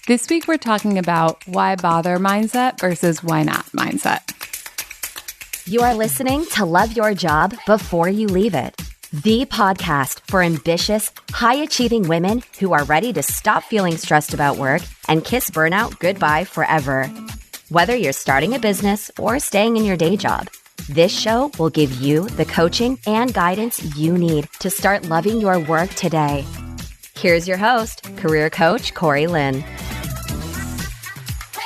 This week, we're talking about why bother mindset versus why not mindset. You are listening to Love Your Job Before You Leave It, the podcast for ambitious, high-achieving women who are ready to stop feeling stressed about work and kiss burnout goodbye forever. Whether you're starting a business or staying in your day job, this show will give you the coaching and guidance you need to start loving your work today. Here's your host, career coach Corey Lynn.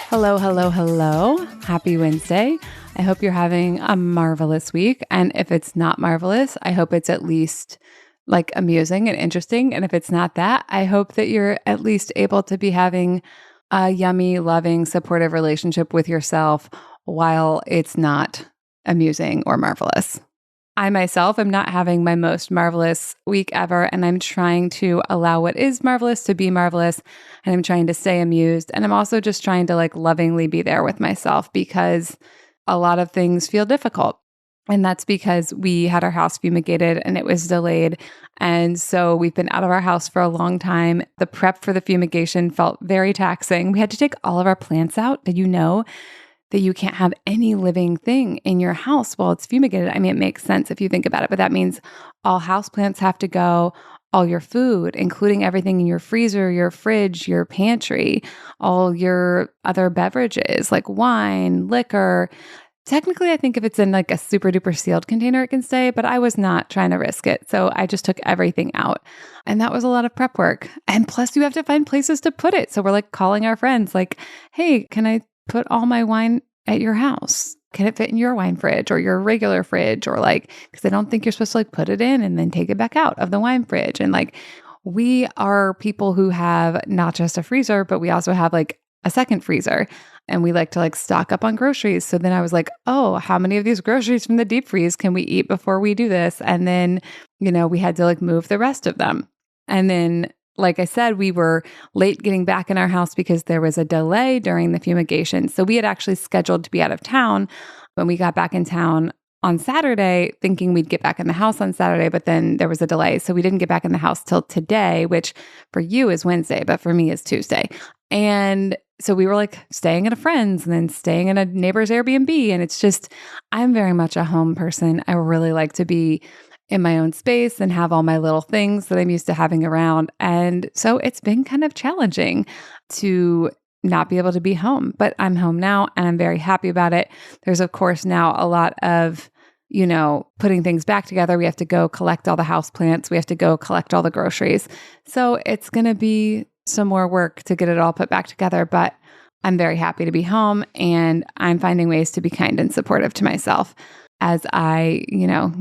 Hello, hello, hello. Happy Wednesday. I hope you're having a marvelous week. And if it's not marvelous, I hope it's at least like amusing and interesting. And if it's not that, I hope that you're at least able to be having a yummy, loving, supportive relationship with yourself while it's not amusing or marvelous. I myself am not having my most marvelous week ever, and I'm trying to allow what is marvelous to be marvelous, and I'm trying to stay amused, and I'm also just trying to lovingly be there with myself because a lot of things feel difficult. And that's because we had our house fumigated and it was delayed. And so we've been out of our house for a long time. The prep for the fumigation felt very taxing. We had to take all of our plants out. Did you know that you can't have any living thing in your house while it's fumigated? I mean, it makes sense if you think about it, but that means all houseplants have to go, all your food, including everything in your freezer, your fridge, your pantry, all your other beverages like wine, liquor. Technically, I think if it's in a super duper sealed container, it can stay, but I was not trying to risk it. So I just took everything out. And that was a lot of prep work. And plus you have to find places to put it. So we're calling our friends hey, can I put all my wine at your house? Can it fit in your wine fridge or your regular fridge? Or because I don't think you're supposed to put it in and then take it back out of the wine fridge. And we are people who have not just a freezer, but we also have a second freezer. And we like to stock up on groceries. So then I was oh, how many of these groceries from the deep freeze can we eat before we do this? And then, we had to move the rest of them. And then, like I said, we were late getting back in our house because there was a delay during the fumigation. So we had actually scheduled to be out of town when we got back in town on Saturday, thinking we'd get back in the house on Saturday, but then there was a delay. So we didn't get back in the house till today, which for you is Wednesday, but for me is Tuesday. And so we were staying at a friend's and then staying in a neighbor's Airbnb. And it's just, I'm very much a home person. I really like to be in my own space and have all my little things that I'm used to having around. And so it's been kind of challenging to not be able to be home, but I'm home now and I'm very happy about it. There's of course now a lot of, putting things back together. We have to go collect all the house plants. We have to go collect all the groceries. So it's going to be some more work to get it all put back together, but I'm very happy to be home and I'm finding ways to be kind and supportive to myself as I,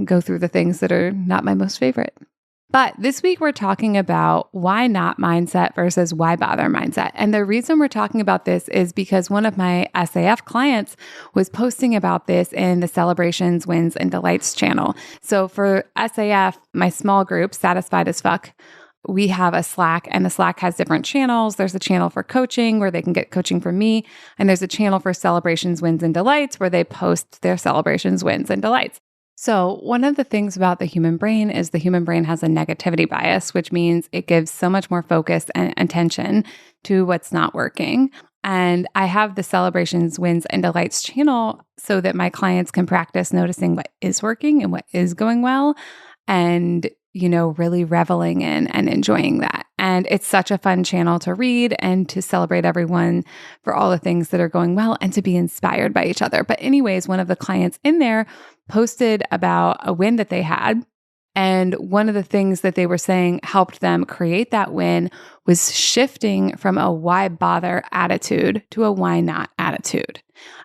go through the things that are not my most favorite. But this week we're talking about why not mindset versus why bother mindset. And the reason we're talking about this is because one of my SAF clients was posting about this in the Celebrations, Wins, and Delights channel. So for SAF, my small group, Satisfied as Fuck, we have a Slack and the Slack has different channels. There's a channel for coaching where they can get coaching from me. And there's a channel for Celebrations, Wins, and Delights where they post their celebrations, wins, and delights. So one of the things about the human brain is the human brain has a negativity bias, which means it gives so much more focus and attention to what's not working. And I have the Celebrations, Wins, and Delights channel so that my clients can practice noticing what is working and what is going well and really reveling in and enjoying that. And it's such a fun channel to read and to celebrate everyone for all the things that are going well and to be inspired by each other. But anyways, one of the clients in there posted about a win that they had. And one of the things that they were saying helped them create that win was shifting from a why bother attitude to a why not attitude.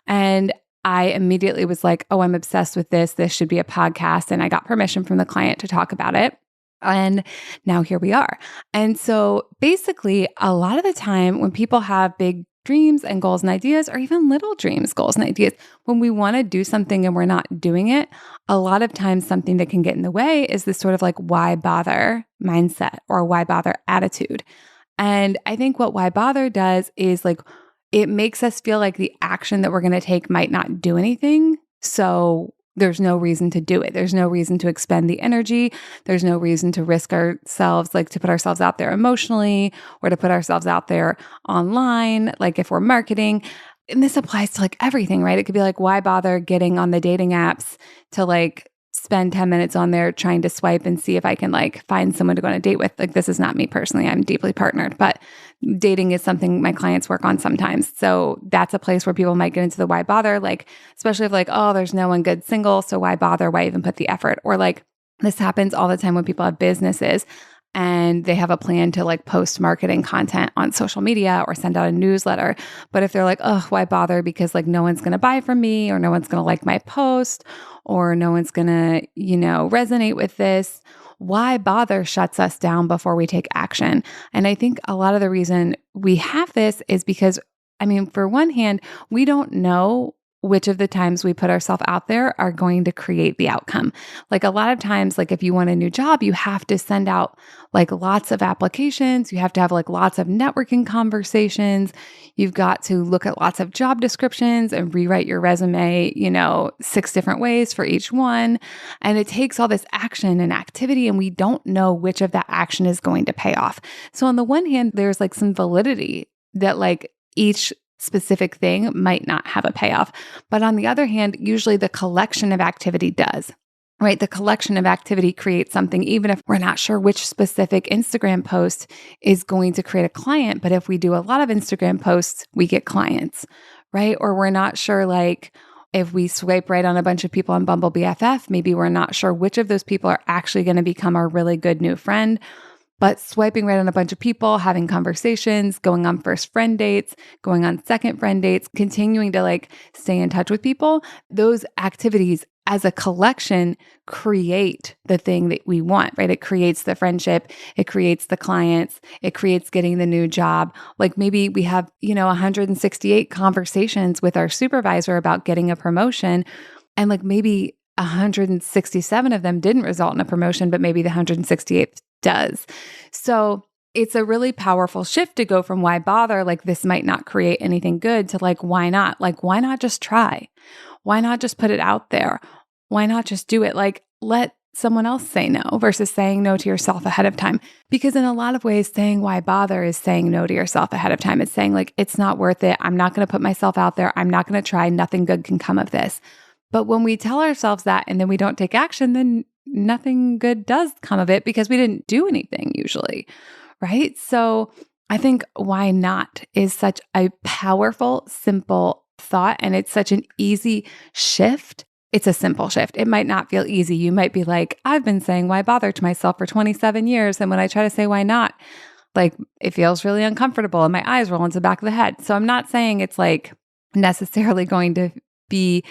And I immediately was oh, I'm obsessed with this. This should be a podcast. And I got permission from the client to talk about it. And now here we are. And so basically, a lot of the time when people have big dreams and goals and ideas, or even little dreams, goals and ideas, when we want to do something and we're not doing it, a lot of times something that can get in the way is this sort of why bother mindset or why bother attitude. And I think what why bother does is it makes us feel like the action that we're going to take might not do anything. So there's no reason to do it. There's no reason to expend the energy. There's no reason to risk ourselves, like to put ourselves out there emotionally or to put ourselves out there online, like if we're marketing. And this applies to like everything, right? It could be like, why bother getting on the dating apps to like spend 10 minutes on there trying to swipe and see if I can like find someone to go on a date with. Like, this is not me personally. I'm deeply partnered, but dating is something my clients work on sometimes. So that's a place where people might get into the why bother, like, especially if like, oh, there's no one good single. So why bother? Why even put the effort? Or like, this happens all the time when people have businesses and they have a plan to like post marketing content on social media or send out a newsletter. But if they're like, oh, why bother? Because like no one's going to buy from me, or no one's going to like my post, or no one's going to, resonate with this. Why bother shuts us down before we take action. And I think a lot of the reason we have this is because, for one hand, we don't know which of the times we put ourselves out there are going to create the outcome. Like a lot of times, like if you want a new job, you have to send out like lots of applications. You have to have like lots of networking conversations. You've got to look at lots of job descriptions and rewrite your resume, 6 different ways for each one. And it takes all this action and activity, and we don't know which of that action is going to pay off. So on the one hand, there's like some validity that like each specific thing might not have a payoff. But on the other hand, usually the collection of activity does, right? The collection of activity creates something, even if we're not sure which specific Instagram post is going to create a client. But if we do a lot of Instagram posts, we get clients, right? Or we're not sure, like, if we swipe right on a bunch of people on Bumble BFF, maybe we're not sure which of those people are actually going to become our really good new friend. But swiping right on a bunch of people, having conversations, going on first friend dates, going on second friend dates, continuing to like stay in touch with people, those activities as a collection create the thing that we want, right? It creates the friendship, it creates the clients, it creates getting the new job. Like maybe we have, 168 conversations with our supervisor about getting a promotion, and like maybe 167 of them didn't result in a promotion, but maybe the 168th does. So it's a really powerful shift to go from why bother, like this might not create anything good, to like, why not? Like, why not just try? Why not just put it out there? Why not just do it? Like, let someone else say no versus saying no to yourself ahead of time. Because in a lot of ways, saying why bother is saying no to yourself ahead of time. It's saying like, it's not worth it. I'm not going to put myself out there. I'm not going to try. Nothing good can come of this. But when we tell ourselves that and then we don't take action, then nothing good does come of it because we didn't do anything usually, right? So I think why not is such a powerful, simple thought, and it's such an easy shift. It's a simple shift. It might not feel easy. You might be like, I've been saying why bother to myself for 27 years. And when I try to say why not, like it feels really uncomfortable and my eyes roll into the back of the head. So I'm not saying it's like necessarily going to be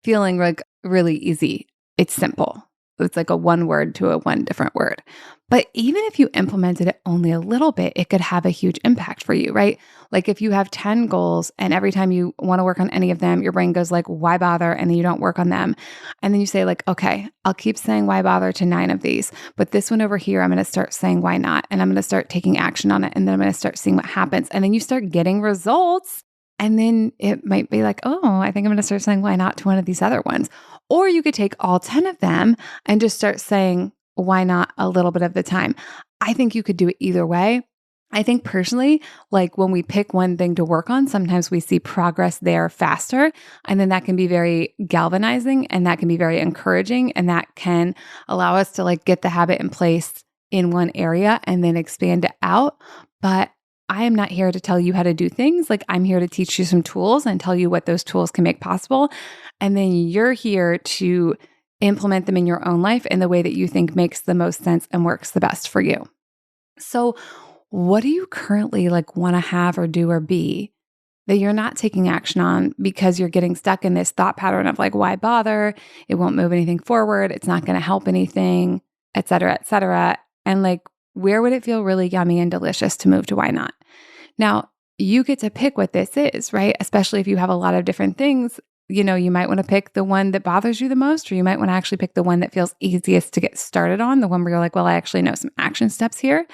feeling like really easy. It's simple. It's like a one word to a one different word. But even if you implemented it only a little bit, it could have a huge impact for you, right? Like if you have 10 goals and every time you want to work on any of them, your brain goes like, why bother? And then you don't work on them. And then you say like, okay, I'll keep saying why bother to 9 of these, but this one over here, I'm going to start saying why not? And I'm going to start taking action on it. And then I'm going to start seeing what happens. And then you start getting results. And then it might be like, oh, I think I'm going to start saying why not to one of these other ones. Or you could take all 10 of them and just start saying why not a little bit of the time. I think you could do it either way. I think personally, like when we pick one thing to work on, sometimes we see progress there faster. And then that can be very galvanizing and that can be very encouraging. And that can allow us to like get the habit in place in one area and then expand it out. But I am not here to tell you how to do things. Like I'm here to teach you some tools and tell you what those tools can make possible. And then you're here to implement them in your own life in the way that you think makes the most sense and works the best for you. So what do you currently like want to have or do or be that you're not taking action on because you're getting stuck in this thought pattern of like, why bother? It won't move anything forward. It's not going to help anything, et cetera, et cetera. And like, where would it feel really yummy and delicious to move to why not? Now, you get to pick what this is, right? Especially if you have a lot of different things, you might want to pick the one that bothers you the most, or you might want to actually pick the one that feels easiest to get started on, the one where you're like, well, I actually know some action steps here.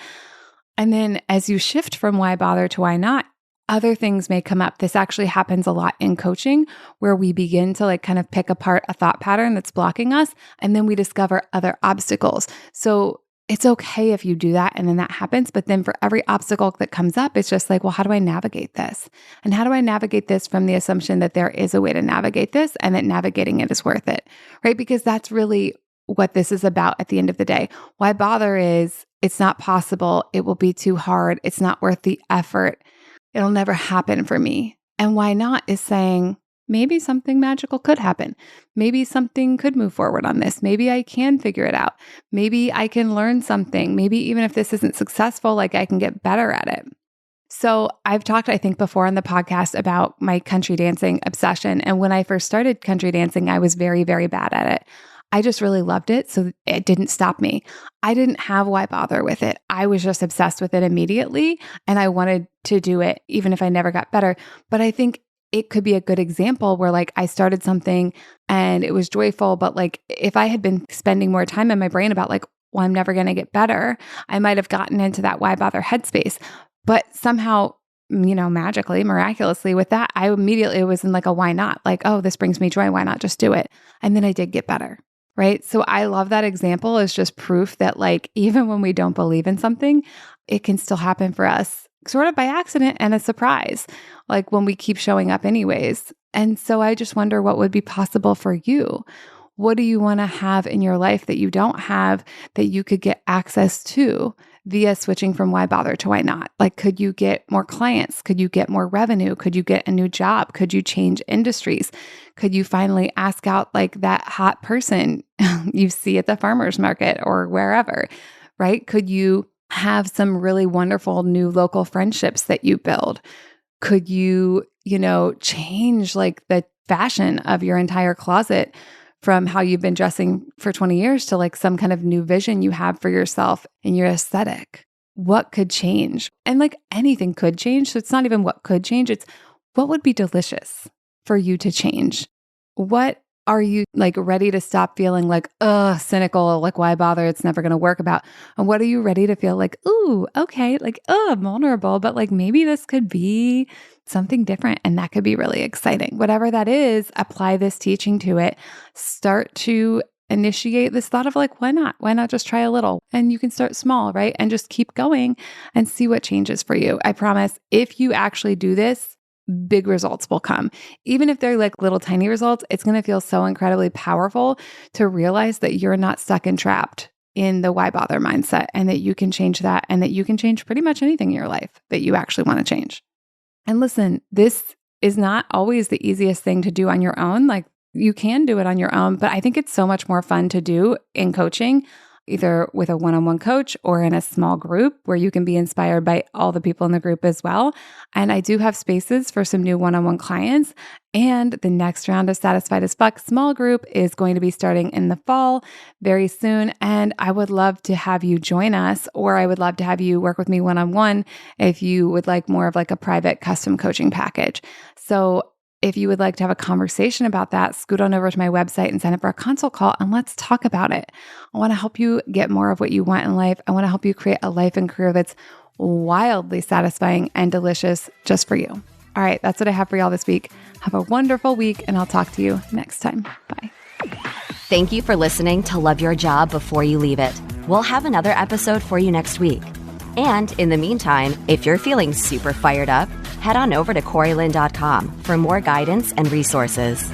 And then as you shift from why bother to why not, other things may come up. This actually happens a lot in coaching, where we begin to like kind of pick apart a thought pattern that's blocking us, and then we discover other obstacles. So it's okay if you do that and then that happens. But then for every obstacle that comes up, it's just like, well, how do I navigate this? And how do I navigate this from the assumption that there is a way to navigate this and that navigating it is worth it, right? Because that's really what this is about at the end of the day. Why bother is it's not possible. It will be too hard. It's not worth the effort. It'll never happen for me. And why not is saying, maybe something magical could happen. Maybe something could move forward on this. Maybe I can figure it out. Maybe I can learn something. Maybe even if this isn't successful, like I can get better at it. So I've talked, I think, before on the podcast about my country dancing obsession. And when I first started country dancing, I was very, very bad at it. I just really loved it. So it didn't stop me. I didn't have why bother with it. I was just obsessed with it immediately. And I wanted to do it even if I never got better. But I think it could be a good example where like I started something and it was joyful, but like if I had been spending more time in my brain about like, well, I'm never going to get better, I might have gotten into that why bother headspace. But somehow, magically, miraculously with that, I immediately was in like a why not? Like, oh, this brings me joy. Why not just do it? And then I did get better. Right. So I love that example as just proof that like, even when we don't believe in something, it can still happen for us sort of by accident and a surprise, like when we keep showing up anyways. And so I just wonder what would be possible for you. What do you want to have in your life that you don't have that you could get access to via switching from why bother to why not? Like, could you get more clients? Could you get more revenue? Could you get a new job? Could you change industries? Could you finally ask out like that hot person you see at the farmer's market or wherever, right? Could you have some really wonderful new local friendships that you build? Could you, change like the fashion of your entire closet from how you've been dressing for 20 years to like some kind of new vision you have for yourself and your aesthetic? What could change? And like anything could change. So it's not even what could change. It's what would be delicious for you to change. What are you like ready to stop feeling like, cynical, like why bother? It's never going to work about. And what are you ready to feel like, ooh, okay, like, vulnerable, but like maybe this could be something different and that could be really exciting. Whatever that is, apply this teaching to it. Start to initiate this thought of like, why not? Why not just try a little? And you can start small, right? And just keep going and see what changes for you. I promise if you actually do this, big results will come. Even if they're like little tiny results, it's going to feel so incredibly powerful to realize that you're not stuck and trapped in the why bother mindset and that you can change that and that you can change pretty much anything in your life that you actually want to change. And listen, this is not always the easiest thing to do on your own. Like you can do it on your own, but I think it's so much more fun to do in coaching, either with a one-on-one coach or in a small group where you can be inspired by all the people in the group as well. And I do have spaces for some new one-on-one clients. And the next round of Satisfied as Fuck small group is going to be starting in the fall very soon. And I would love to have you join us, or I would love to have you work with me one-on-one if you would like more of like a private custom coaching package. So if you would like to have a conversation about that, scoot on over to my website and sign up for a consult call and let's talk about it. I want to help you get more of what you want in life. I want to help you create a life and career that's wildly satisfying and delicious just for you. All right, that's what I have for y'all this week. Have a wonderful week and I'll talk to you next time. Bye. Thank you for listening to Love Your Job Before You Leave It. We'll have another episode for you next week. And in the meantime, if you're feeling super fired up, head on over to CoreyLynn.com for more guidance and resources.